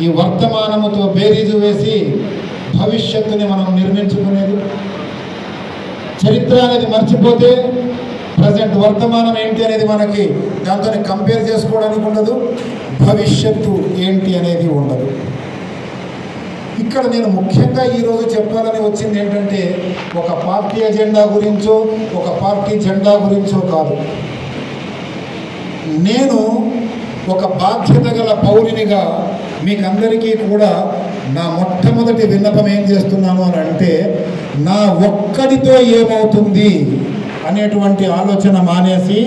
ఈ వర్తమానముతో బేరీజు వేసి భవిష్యత్తుని మనం నిర్మించుకునేది. చరిత్ర అనేది మర్చిపోతే ప్రజెంట్ వర్తమానం ఏంటి అనేది మనకి దాంతో కంపేర్ చేసుకోవడానికి ఉండదు, భవిష్యత్తు ఏంటి అనేది ఉండదు. ఇక్కడ నేను ముఖ్యంగా ఈరోజు చెప్పాలని వచ్చింది ఏంటంటే ఒక పార్టీ ఎజెండా గురించో ఒక పార్టీ జెండా గురించో కాదు. నేను ఒక బాధ్యత గల పౌరునిగా మీకందరికీ కూడా నా మొట్టమొదటి విన్నపం ఏం చేస్తున్నాను అని అంటే, నా ఒక్కడితో ఏమవుతుంది అనేటువంటి ఆలోచన మానేసి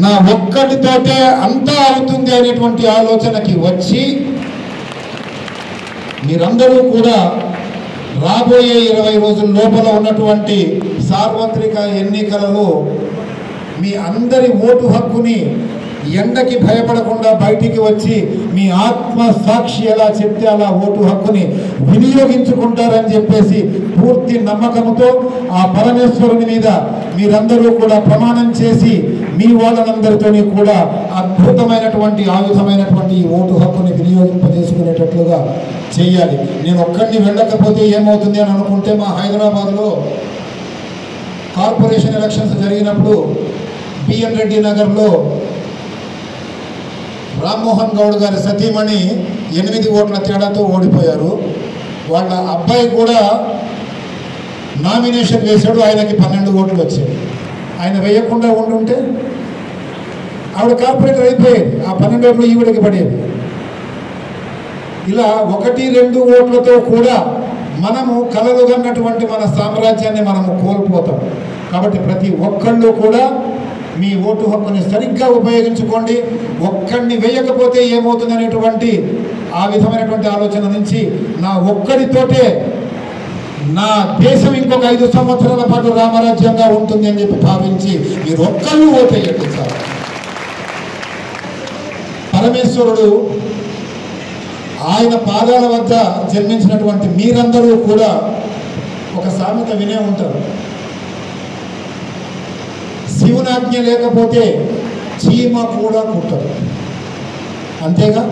నా ఒక్కడితోటే అంతా అవుతుంది అనేటువంటి ఆలోచనకి వచ్చి మీరందరూ కూడా రాబోయే 20 రోజుల లోపల ఉన్నటువంటి సార్వత్రిక ఎన్నికలలో మీ అందరి ఓటు హక్కుని ఎండకి భయపడకుండా బయటికి వచ్చి మీ ఆత్మ సాక్షి ఎలా చెప్తే అలా ఓటు హక్కుని వినియోగించుకుంటారని చెప్పేసి పూర్తి నమ్మకంతో ఆ పరమేశ్వరుని మీద మీరందరూ కూడా ప్రమాణం చేసి మీ వాళ్ళందరితో కూడా అద్భుతమైనటువంటి ఆయుధమైనటువంటి ఈ ఓటు హక్కుని వినియోగింపజేసుకునేటట్లుగా చేయాలి. నేను ఒక్కడిని వెళ్ళకపోతే ఏమవుతుంది అని అనుకుంటే, మా హైదరాబాద్లో కార్పొరేషన్ ఎలక్షన్స్ జరిగినప్పుడు బిఎన్ రెడ్డి నగర్లో రామ్మోహన్ గౌడ్ గారి సతీమణి 8 ఓట్ల తేడాతో ఓడిపోయారు. వాళ్ళ అబ్బాయి కూడా నామినేషన్ వేశాడు, ఆయనకి 12 ఓట్లు వచ్చాయి. ఆయన వేయకుండా ఉండుంటే ఆవిడ కార్పొరేటర్ అయిపోయేది, ఆ 12 ఓట్లు ఈవిడకి పడేది. ఇలా 1-2 ఓట్లతో కూడా మనము కలలుగన్నటువంటి మన సామ్రాజ్యాన్ని మనము కోల్పోతాం. కాబట్టి ప్రతి ఒక్కళ్ళు కూడా మీ ఓటు హక్కుని సరిగ్గా ఉపయోగించుకోండి. ఒక్కడిని వేయకపోతే ఏమవుతుంది అనేటువంటి ఆ విధమైనటువంటి ఆలోచన నుంచి నా ఒక్కడితోటే నా దేశం ఇంకొక 5 సంవత్సరాల పాటు రామరాజ్యంగా ఉంటుంది అని చెప్పి భావించి మీరు ఒక్కళ్ళు ఓటేయండి సార్. పరమేశ్వరుడు ఆయన పాదాల వద్ద జన్మించినటువంటి మీరందరూ కూడా ఒక సామెత వినే ఉంటారు, శివునాజ్ఞ లేకపోతే చీమ కూడా కుట్టదు. అంతేగా?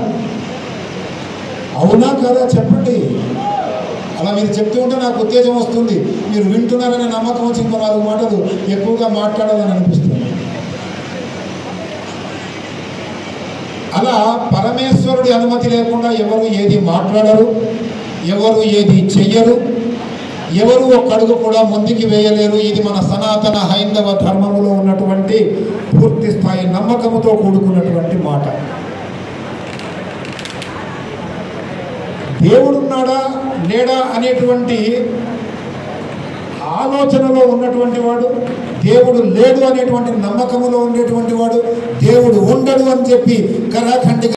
అవునా కదా చెప్పండి. అలా మీరు చెప్తూ ఉంటే నాకు ఉత్తేజం వస్తుంది, మీరు వింటున్నారనే నమ్మకం వచ్చి ఇంకో 4 మాటలు ఎక్కువగా మాట్లాడాలని అనిపిస్తుంది. అలా పరమేశ్వరుడి అనుమతి లేకుండా ఎవరు ఏది మాట్లాడరు, ఎవరు ఏది చెయ్యరు, ఎవరు ఒక అడుగు కూడా ముందుకు వేయలేరు. ఇది మన సనాతన హైందవ ధర్మములో ఉన్నటువంటి పూర్తి స్థాయి నమ్మకముతో కూడుకున్నటువంటి మాట. దేవుడున్నాడా లేడా అనేటువంటి ఆలోచనలో ఉన్నటువంటి వాడు, దేవుడు లేడు అనేటువంటి నమ్మకములో ఉండేటువంటి వాడు, దేవుడు ఉండడు అని చెప్పి కరాఖండిగా